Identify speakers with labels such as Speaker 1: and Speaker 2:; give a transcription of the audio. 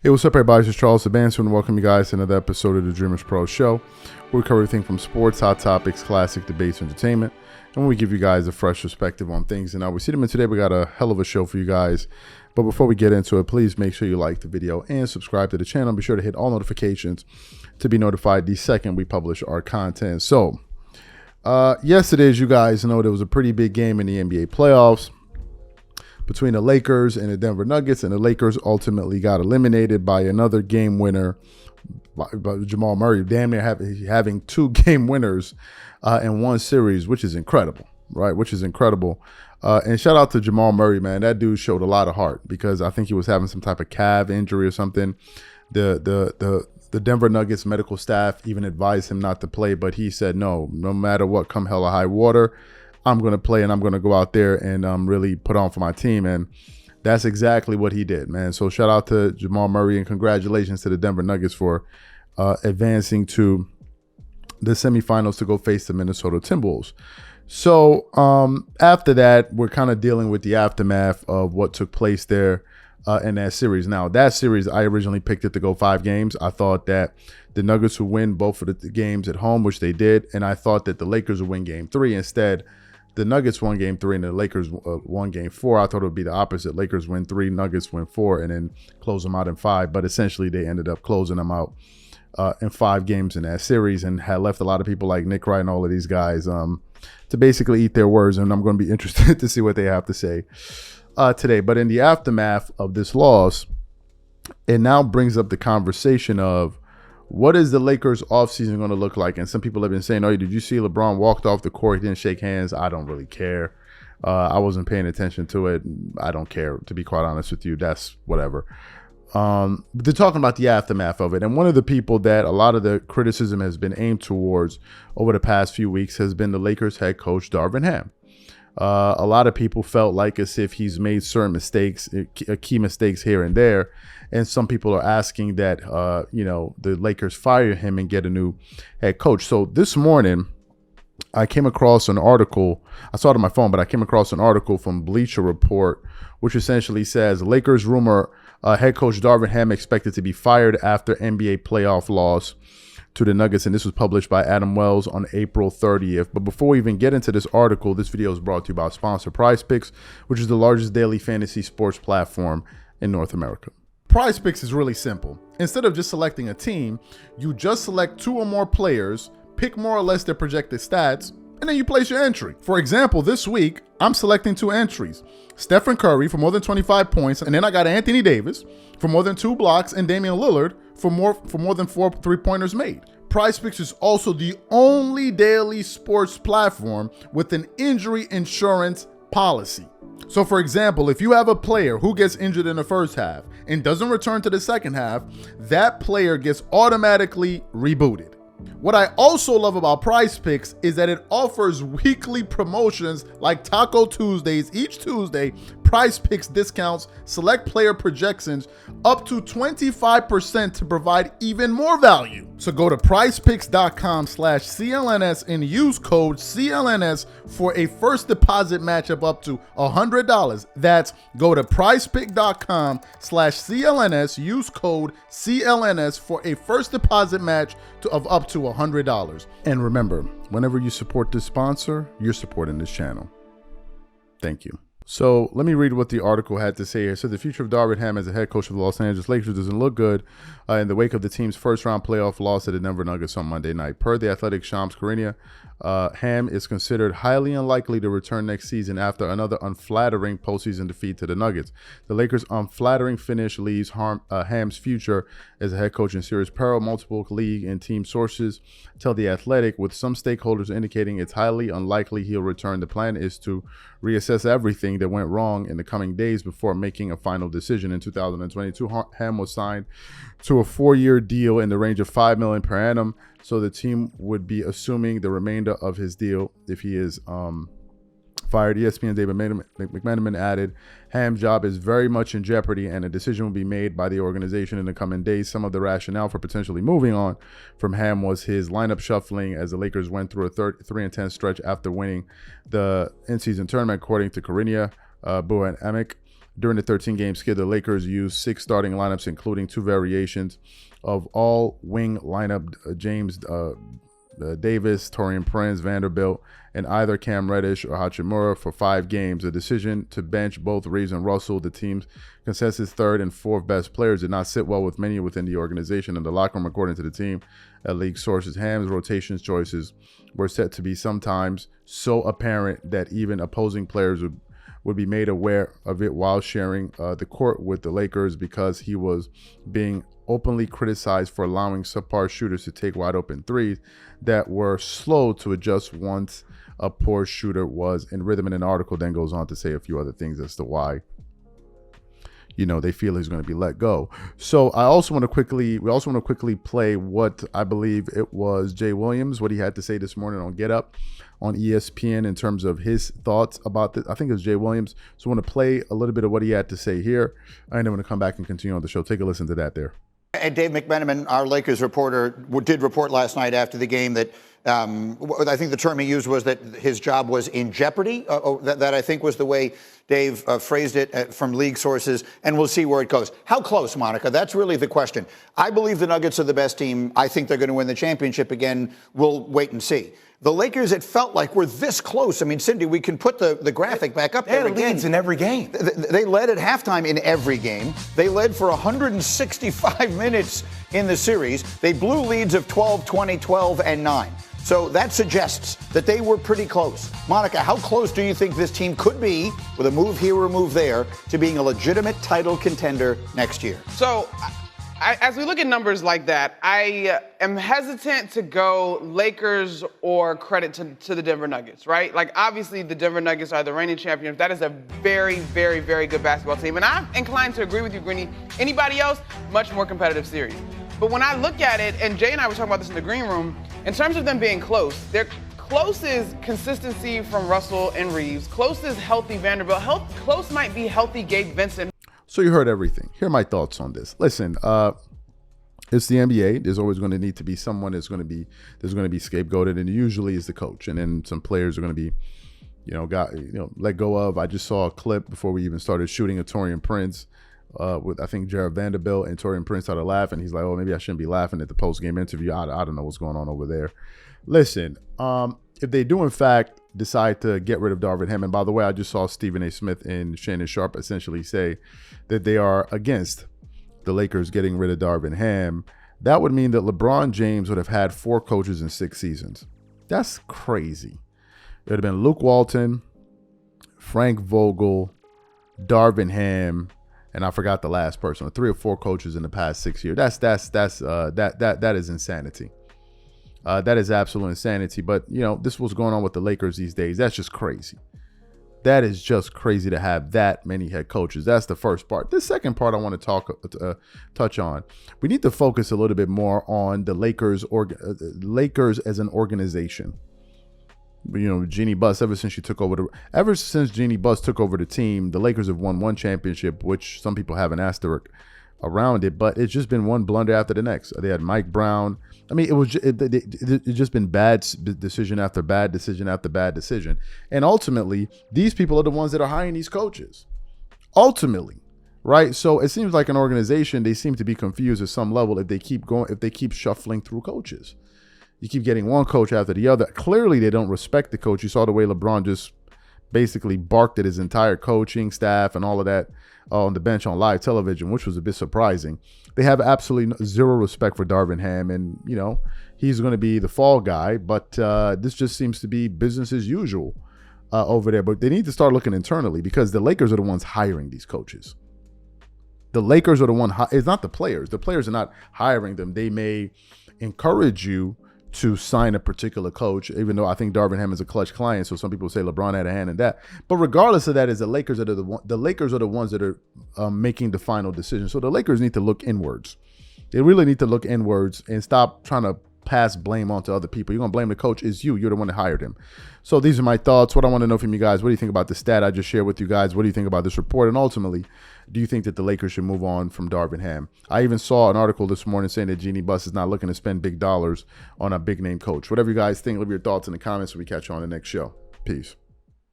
Speaker 1: Hey, what's up, everybody? This is Charles Sabanson, and welcome you guys to another episode of the Dreamers Pro Show, where we cover everything from sports, hot topics, classic debates, entertainment, and we give you guys a fresh perspective on things. And now we see them, and today we got a hell of a show for you guys. But before we get into it, please make sure you like the video and subscribe to the channel. Be sure to hit all notifications to be notified the second we publish our content. So, yesterday, as you guys know, there was a pretty big game in the NBA playoffs between the Lakers and the Denver Nuggets, and the Lakers ultimately got eliminated by another game winner, by Jamal Murray, damn near having two game winners in one series, which is incredible, right? Which is incredible. And shout out to Jamal Murray, man. That dude showed a lot of heart because I think he was having some type of calf injury or something. The Denver Nuggets medical staff even advised him not to play, but he said, no matter what, come hell or high water, I'm going to play and I'm going to go out there and really put on for my team. And that's exactly what he did, man. So shout out to Jamal Murray and congratulations to the Denver Nuggets for advancing to the semifinals to go face the Minnesota Timberwolves. So after that, we're kind of dealing with the aftermath of what took place there in that series. Now, that series, I originally picked it to go 5 games. I thought that the Nuggets would win both of the games at home, which they did. And I thought that the Lakers would win game 3. Instead, the Nuggets won game 3 and the Lakers won game 4. I thought it would be the opposite. Lakers win 3, Nuggets win 4, and then close them out in 5. But essentially, they ended up closing them out in 5 games in that series and had left a lot of people like Nick Wright and all of these guys to basically eat their words. And I'm going to be interested to see what they have to say today. But in the aftermath of this loss, it now brings up the conversation of what is the Lakers offseason going to look like? And some people have been saying, oh, did you see LeBron walked off the court? He didn't shake hands. I don't really care. I wasn't paying attention to it. I don't care, to be quite honest with you. That's whatever. But they're talking about the aftermath of it. And one of the people that a lot of the criticism has been aimed towards over the past few weeks has been the Lakers head coach, Darvin Ham. A lot of people felt like as if he's made certain mistakes, key mistakes here and there. And some people are asking that, the Lakers fire him and get a new head coach. So this morning, I came across an article. I saw it on my phone, but I came across an article from Bleacher Report, which essentially says Lakers rumor head coach Darvin Ham expected to be fired after NBA playoff loss to the Nuggets. And this was published by Adam Wells on April 30th. But before we even get into this article, this video is brought to you by sponsor PrizePicks, which is the largest daily fantasy sports platform in North America. PrizePicks is really simple. Instead of just selecting a team, you just select 2 or more players, pick more or less their projected stats, and then you place your entry. For example, this week, I'm selecting 2 entries. Stephen Curry for more than 25 points, and then I got Anthony Davis for more than 2 blocks, and Damian Lillard for more than 4 3-pointers made. PrizePicks is also the only daily sports platform with an injury insurance policy. So for example, if you have a player who gets injured in the first half and doesn't return to the second half, that player gets automatically rebooted. What I also love about PrizePicks is that it offers weekly promotions like Taco Tuesdays. Each Tuesday, PrizePicks discounts select player projections up to 25% to provide even more value. So go to prizepicks.com/CLNS and use code CLNS for a first deposit match of up to $100. That's go to prizepicks.com/CLNS, use code CLNS for a first deposit match of up to $100. And remember, whenever you support this sponsor, you're supporting this channel. Thank you. So let me read what the article had to say here. It said the future of Darvin Ham as the head coach of the Los Angeles Lakers doesn't look good in the wake of the team's first-round playoff loss to the Denver Nuggets on Monday night. Per The Athletic Shams Charania, Ham is considered highly unlikely to return next season after another unflattering postseason defeat to the Nuggets. The Lakers' unflattering finish leaves Ham's future as a head coach in serious peril. Multiple league and team sources tell The Athletic, with some stakeholders indicating it's highly unlikely he'll return. The plan is to reassess everything that went wrong in the coming days before making a final decision. In 2022, Ham was signed to a 4-year deal in the range of $5 million per annum, so the team would be assuming the remainder of his deal if he is fired. ESPN David McMenamin added, Ham's job is very much in jeopardy and a decision will be made by the organization in the coming days. Some of the rationale for potentially moving on from Ham was his lineup shuffling as the Lakers went through a 3-10 stretch after winning the in-season tournament, according to Charania, Bua and Emick. During the 13-game skid, the Lakers used 6 starting lineups, including 2 variations of all-wing lineup: James Davis, Taurean Prince, Vanderbilt, and either Cam Reddish or Hachimura for 5 games. A decision to bench both Reeves and Russell, the team's consensus 3rd and 4th best players, did not sit well with many within the organization and the locker room, according to the team. League sources, Ham's rotations choices were set to be sometimes so apparent that even opposing players would be made aware of it while sharing the court with the Lakers, because he was being openly criticized for allowing subpar shooters to take wide open threes that were slow to adjust once a poor shooter was in rhythm. And an article then goes on to say a few other things as to why, you know, they feel he's going to be let go. So we also want to quickly play what I believe it was Jay Williams, what he had to say this morning on Get Up on ESPN in terms of his thoughts about this. I think it was Jay Williams. So I want to play a little bit of what he had to say here, and then I'm going to come back and continue on the show. Take a listen to that there.
Speaker 2: And Dave McMenamin, our Lakers reporter, did report last night after the game that I think the term he used was that his job was in jeopardy. That I think was the way Dave phrased it from league sources, and we'll see where it goes. How close, Monica? That's really the question. I believe the Nuggets are the best team. I think they're going to win the championship again. We'll wait and see. The Lakers, it felt like, were this close. I mean, Cindy, we can put the graphic back up there again.
Speaker 3: They had leads in every game.
Speaker 2: They led at halftime in every game. They led for 165 minutes in the series. They blew leads of 12, 20, 12, and 9. So that suggests that they were pretty close. Monica, how close do you think this team could be, with a move here or a move there, to being a legitimate title contender next year?
Speaker 4: So, as we look at numbers like that, I am hesitant to go Lakers or credit to the Denver Nuggets, right? Like, obviously, the Denver Nuggets are the reigning champions. That is a very, very, very good basketball team. And I'm inclined to agree with you, Greeny. Anybody else, much more competitive series. But when I look at it, and Jay and I were talking about this in the green room, in terms of them being close, they're close is consistency from Russell and Reeves. Close is healthy Vanderbilt. Close might be healthy Gabe Vincent.
Speaker 1: So you heard everything. Here are my thoughts on this. Listen, it's the NBA. There's always going to need to be someone there's going to be scapegoated, and usually is the coach. And then some players are going to be, let go of. I just saw a clip before we even started shooting of Taurean Prince with, I think, Jared Vanderbilt, and Taurean Prince started laughing. He's like, oh, maybe I shouldn't be laughing at the post-game interview. I don't know what's going on over there. Listen, if they do, in fact, decide to get rid of Darvin Ham, and by the way, I just saw Stephen A. Smith and Shannon Sharp essentially say that they are against the Lakers getting rid of Darvin Ham, that would mean that LeBron James would have had 4 coaches in 6 seasons. That's crazy. It would have been Luke Walton, Frank Vogel, Darvin Ham, and I forgot the last person. 3 or 4 coaches in the past 6 years. That is insanity. That is absolute insanity. But, this is what's going on with the Lakers these days. That's just crazy. That is just crazy to have that many head coaches. That's the first part. The second part I want to touch on. We need to focus a little bit more on the Lakers as an organization. Jeannie Buss, ever since Jeannie Buss took over the team, the Lakers have won 1 championship, which some people have an asterisk around it, but it's just been one blunder after the next. They had Mike Brown. I mean, it's just been bad decision after bad decision after bad decision. And ultimately, these people are the ones that are hiring these coaches. Ultimately, right? So it seems like an organization, they seem to be confused at some level if they keep shuffling through coaches. You keep getting one coach after the other. Clearly, they don't respect the coach. You saw the way LeBron just basically barked at his entire coaching staff and all of that on the bench on live television, which was a bit surprising. They have absolutely zero respect for Darvin Ham, and he's going to be the fall guy. But this just seems to be business as usual over there. But they need to start looking internally, because the Lakers are the ones hiring these coaches. The Lakers are the one. It's not the players. The players are not hiring them. They may encourage you to sign a particular coach, even though I think Darvin Ham is a clutch client, so some people say LeBron had a hand in that. But regardless of that, is the Lakers are the ones that are making the final decision. So the Lakers need to look inwards. They really need to look inwards and stop trying to pass blame onto other people. You're gonna blame the coach. It's you. You're the one that hired him. So these are my thoughts. What I want to know from you guys: what do you think about the stat I just shared with you guys? What do you think about this report? And ultimately, do you think that the Lakers should move on from Darvin Ham? I even saw an article this morning saying that Jeannie Buss is not looking to spend big dollars on a big name coach. Whatever you guys think, leave your thoughts in the comments when we catch you on the next show. Peace.